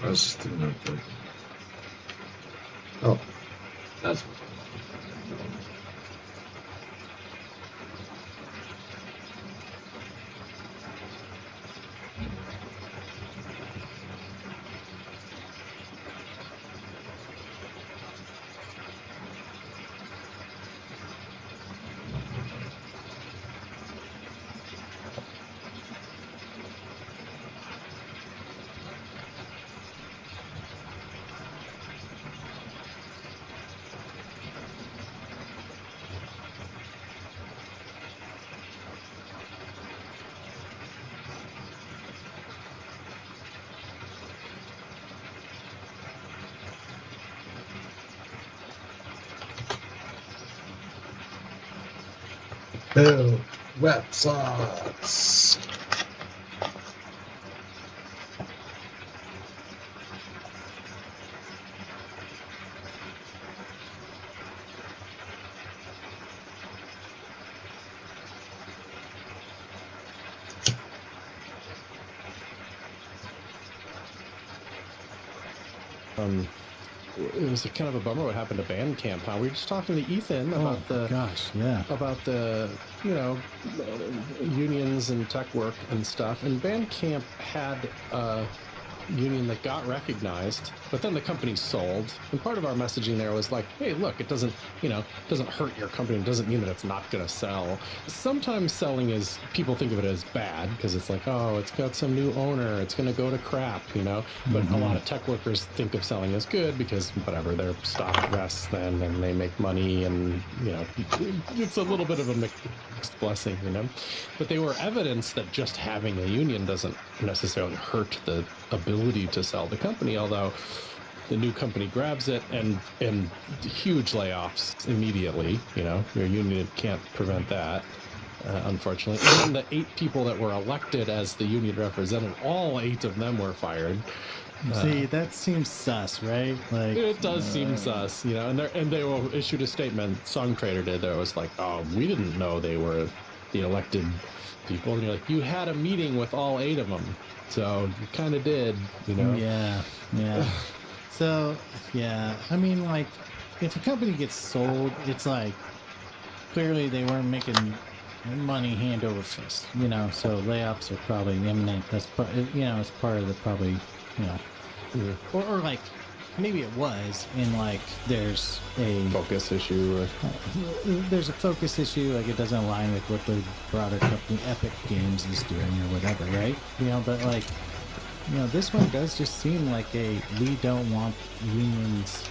I was just doing that thing. Oh, that's what. Hell, websites. It was kind of a bummer what happened to Bandcamp. Huh? We were just talking to Ethan about about the unions and tech work and stuff. And Bandcamp had a union that got recognized, but then the company sold. And part of our messaging there was like, hey, look, it doesn't hurt your company. It doesn't mean that it's not going to sell. Sometimes selling is, people think of it as bad because it's like, oh, it's got some new owner, it's going to go to crap, But a lot of tech workers think of selling as good because whatever, their stock vests then and they make money, and it's a little bit of a mixed blessing, But they were evidence that just having a union doesn't necessarily hurt the ability to sell the company, although the new company grabs it and huge layoffs immediately. Your union can't prevent that, unfortunately. And then the 8 people that were elected as the union representative, all 8 of them were fired. See, that seems sus, right? Like, it does seem sus, and they issued a statement. Songtrader did. There was like, oh, we didn't know they were the elected people. And you're like, you had a meeting with all 8 of them, so you kind of did, Yeah. So, yeah, I mean, like, if a company gets sold, it's like, clearly they weren't making money hand over fist, so layoffs are probably imminent. That's, it's part of the probably, or like, maybe it was, and like, there's a focus issue. There's a focus issue, like it doesn't align with what the broader company Epic Games is doing or whatever, right? But like, this one does just seem like we don't want unions,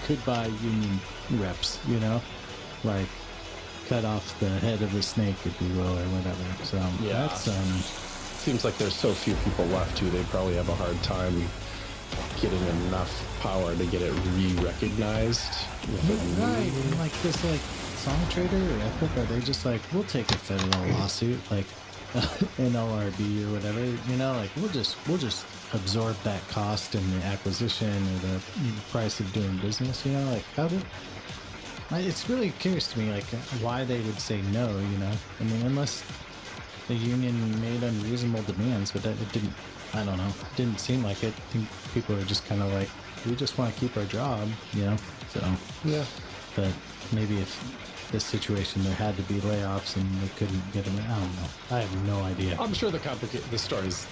goodbye union reps, like cut off the head of the snake, if you will, or whatever. So yeah, that's seems like there's so few people left too. They probably have a hard time getting enough power to get it re-recognized. Right, and like this, like Songtrader or Epic, are they just like, we'll take a federal lawsuit, like NLRB or whatever, like we'll just absorb that cost in the acquisition or the price of doing business, like how did? It's really curious to me, like why they would say no, I mean, unless the union made unreasonable demands, but it didn't. I don't know. It didn't seem like it. I think people are just kind of like, we just want to keep our job, So yeah. But maybe if this situation there had to be layoffs and they couldn't get them, I don't know. I have no idea. I'm sure the story's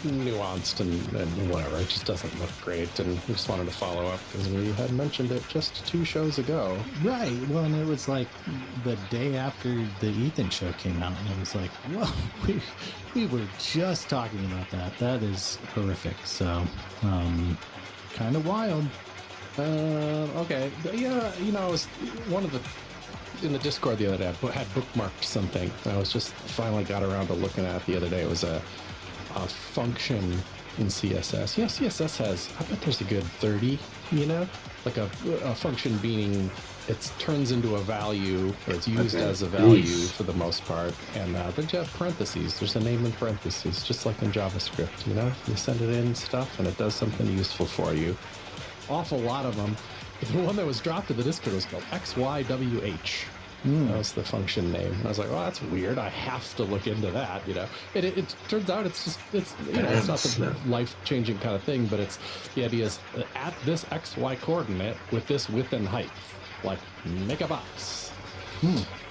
nuanced and whatever. It just doesn't look great, and we just wanted to follow up because we had mentioned it just 2 shows ago. Right. Well, and it was like the day after the Ethan show came out, and it was like, well, we were just talking about that. That is horrific. So, kind of wild. Okay. Yeah, I was in the Discord the other day, I had bookmarked something. I was just finally got around to looking at it the other day. It was a function in CSS. CSS has, I bet there's a good 30, like a function being, it turns into a value, or it's used as a value for the most part, and they just have parentheses. There's a name in parentheses, just like in JavaScript, You send it in stuff, and it does something useful for you. Awful lot of them. The one that was dropped in the Discord was called XYWH. That was the function name. And I was like, well, that's weird. I have to look into that, you know. It turns out it's not the life-changing kind of thing, but the idea is at this XY coordinate with this width and height, like make a box.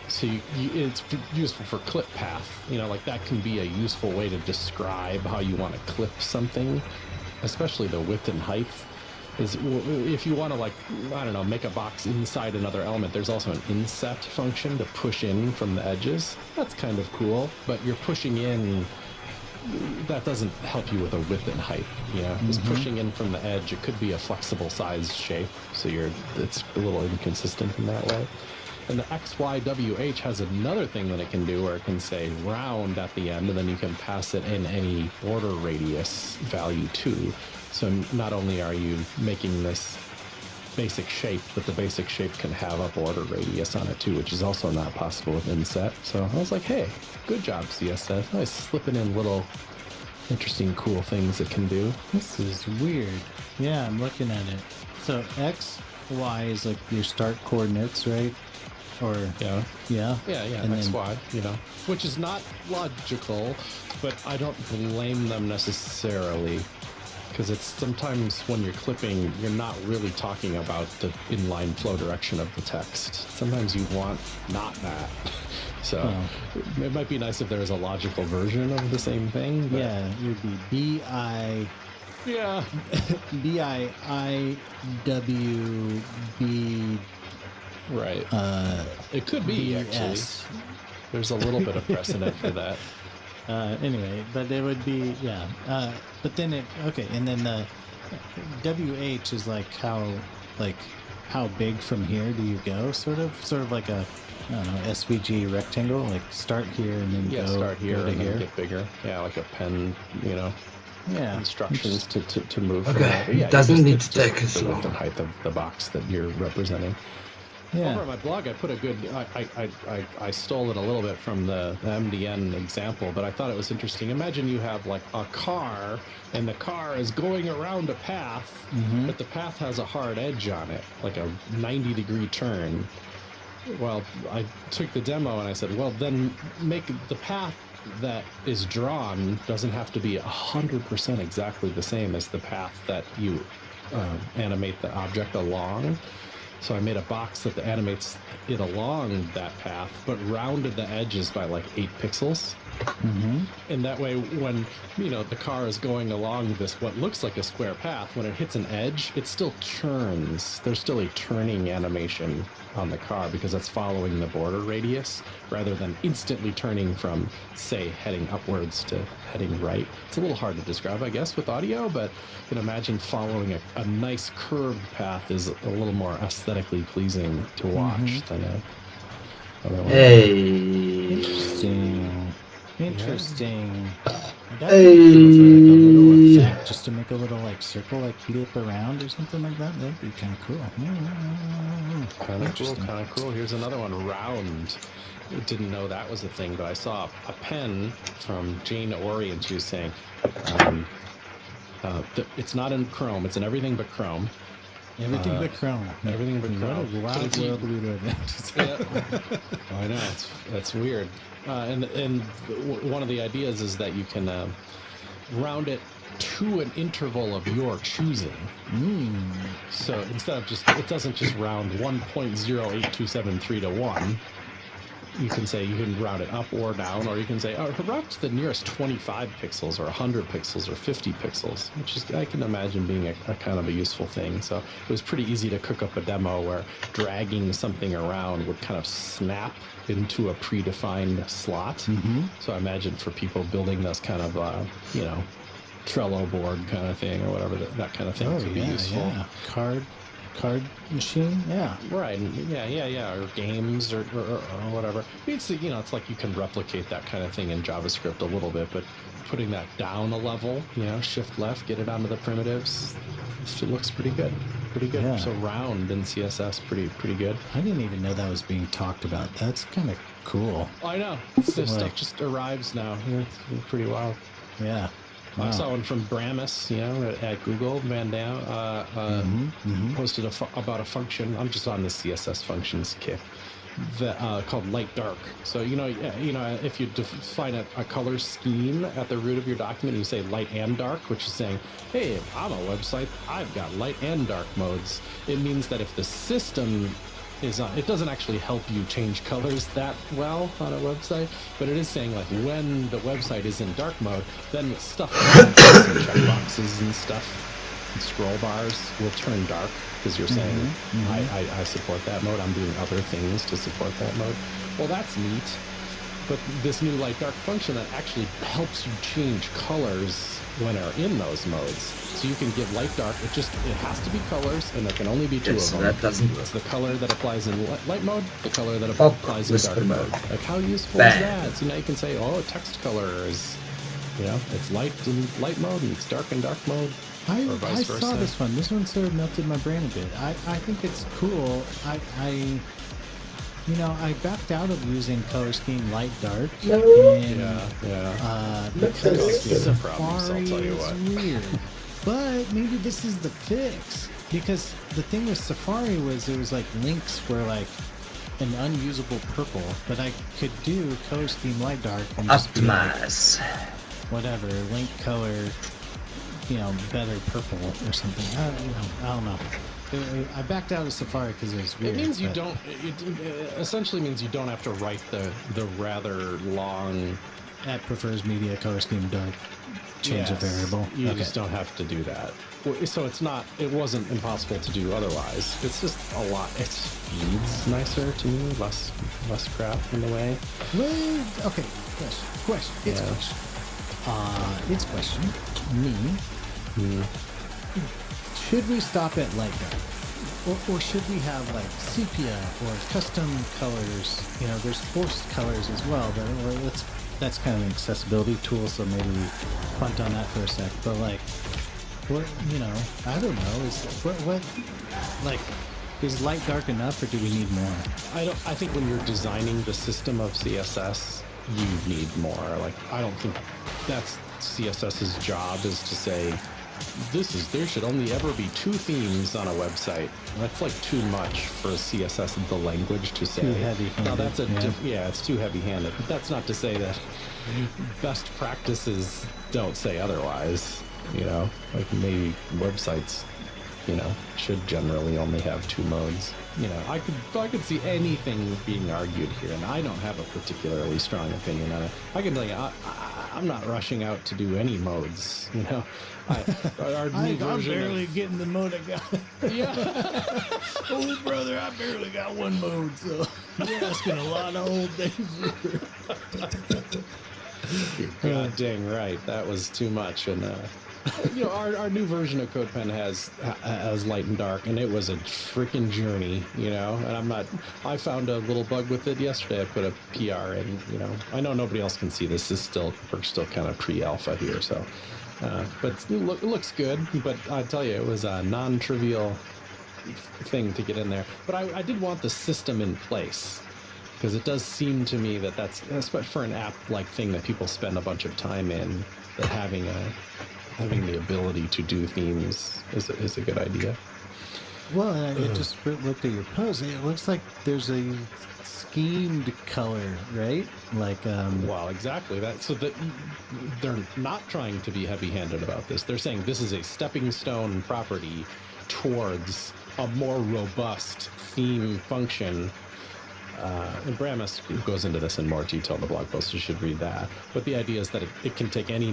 So it's useful for clip path. You know, like that can be a useful way to describe how you want to clip something, especially the width and height. Is if you want to, like, I don't know, make a box inside another element, there's also an inset function to push in from the edges. That's kind of cool, but you're pushing in, that doesn't help you with a width and height, you know. Just pushing in from the edge, it could be a flexible size shape, so it's a little inconsistent in that way. And the XYWH has another thing that it can do where it can say round at the end, and then you can pass it in any border radius value too. So not only are you making this basic shape, but the basic shape can have a border radius on it too, which is also not possible with inset. So I was like, hey, good job, CSS. Nice slipping in little interesting, cool things it can do. This is weird. Yeah, I'm looking at it. So X, Y is like your start coordinates, right? Or yeah, and X, then, Y, you know, which is not logical, but I don't blame them necessarily. Because it's sometimes when you're clipping, you're not really talking about the inline flow direction of the text. Sometimes you want not that. So it might be nice if there was a logical version of the same thing. But yeah, it would be B-I... Yeah. B-I-I-W-B... Right. It could be, actually. There's a little bit of precedent for that. Anyway, but it would be, yeah. But then and then the WH is like how big from here do you go? Sort of like a, I don't know, SVG rectangle, like start here and then start here go to and here. then get bigger. Yeah, like a pen, you know. Yeah. Instructions to move. Okay, from it doesn't need to just take as the width long. and height of the box that you're representing. Yeah. Over on my blog, I put a good. I stole it a little bit from the MDN example, but I thought it was interesting. Imagine you have like a car, and the car is going around a path, but the path has a hard edge on it, like a 90-degree turn. Well, I took the demo and I said, well, then make the path that is drawn doesn't have to be 100% exactly the same as the path that you animate the object along. So I made a box that animates it along that path, but rounded the edges by like 8 pixels. And that way, when, you know, the car is going along this, what looks like a square path, when it hits an edge, it still turns. There's still a turning animation on the car because it's following the border radius rather than instantly turning from, say, heading upwards to heading right. It's a little hard to describe, I guess, with audio, but you can imagine following a nice curved path is a little more aesthetically pleasing to watch than a other one. Hey. Interesting. That Hey. would be cool for like a little effect, just to make a little like circle, like flip around or something like that. That'd be kind of cool. Kind of cool. Here's another one, round. Didn't know that was a thing, but I saw a pen from Jane Ori, and she was saying it's not in Chrome. It's in everything but Chrome. Everything but Chrome. Everything but Chrome. What a wild world we live in. I know, that's weird. And one of the ideas is that you can round it to an interval of your choosing. So instead of it doesn't just round 1.08273 to 1. You can say you can round it up or down, or you can say, round to the nearest 25 pixels or 100 pixels or 50 pixels, which is, I can imagine being a kind of a useful thing. So it was pretty easy to cook up a demo where dragging something around would kind of snap into a predefined slot. So I imagine for people building this kind of, Trello board kind of thing or whatever, that kind of thing could be useful. Yeah. Card machine, yeah, right, or games or whatever. It's it's like you can replicate that kind of thing in JavaScript a little bit, but putting that down a level, shift left, get it onto the primitives, it looks pretty good. Yeah. So round in CSS, pretty good. I didn't even know that was being talked about. That's kind of cool. I know. This stuff just arrives now. It's pretty wild. Yeah. Wow. I saw one from Bramus, at Google. Van Dam posted about a function. I'm just on the CSS functions kick. called light dark. So if you define a color scheme at the root of your document, you say light and dark, which is saying, hey, I'm a website, I've got light and dark modes. It means that if the system is on, it doesn't actually help you change colors that well on a website, but it is saying like when the website is in dark mode, then stuff like checkboxes and stuff and scroll bars will turn dark, because you're saying I support that mode, I'm doing other things to support that mode. Well, that's neat. But this new light dark function that actually helps you change colors when they're in those modes. So you can get light dark, it has to be colors, and there can only be two of them. That doesn't work. It's the color that applies in light mode, the color that applies in dark mode. Like, how useful is that? So now you can say, oh, text color is, it's light in light mode and it's dark in dark mode. I versa. saw this one. This one sort of melted my brain a bit. I think it's cool. I backed out of using color scheme light dark. Because Safari is weird. But maybe this is the fix. Because the thing with Safari was there was like links were like an unusable purple, but I could do color scheme light dark and just optimize. Whatever, link color, better purple or something. I don't know. I backed out of Safari because it was weird. It means you don't. It essentially means you don't have to write the rather long. That prefers media color scheme dark. Change a variable. You just don't have to do that. So it's not. It wasn't impossible to do otherwise. It's just a lot. It feeds nicer to me. Less crap in the way. Okay. Question. It's question. It's question. Me. Should we stop at light dark? Or should we have like sepia or custom colors? There's forced colors as well, but that's kind of an accessibility tool, so maybe we punt on that for a sec. But like, what, I don't know. Is light dark enough, or do we need more? I think when you're designing the system of CSS, you need more. Like, I don't think that's CSS's job is to say, there should only ever be 2 themes on a website. That's like too much for CSS, the language, to say. Too heavy-handed. Now that's it's too heavy-handed. But that's not to say that best practices don't say otherwise. Like maybe websites, should generally only have 2 modes. I could see anything being argued here, and I don't have a particularly strong opinion on it. I can tell you, I'm not rushing out to do any modes. Our new I'm version barely getting the mode I got. Yeah. Oh, brother, I barely got 1 mode, so you're asking a lot of old things. God dang right, that was too much, and our new version of CodePen has light and dark, and it was a freaking journey, and I found a little bug with it yesterday. I put a PR in, I know nobody else can see this. We're still kind of pre-alpha here, so, but it looks good, but I tell you, it was a non-trivial thing to get in there. But I did want the system in place, because it does seem to me that's, especially for an app-like thing that people spend a bunch of time in, that having the ability to do themes is a good idea. Well, I just looked at your post. It looks like there's a schemed color, right? Like, well, exactly that. So that they're not trying to be heavy-handed about this. They're saying this is a stepping stone property towards a more robust theme function. And Bramus goes into this in more detail in the blog post. You should read that. But the idea is that it can take any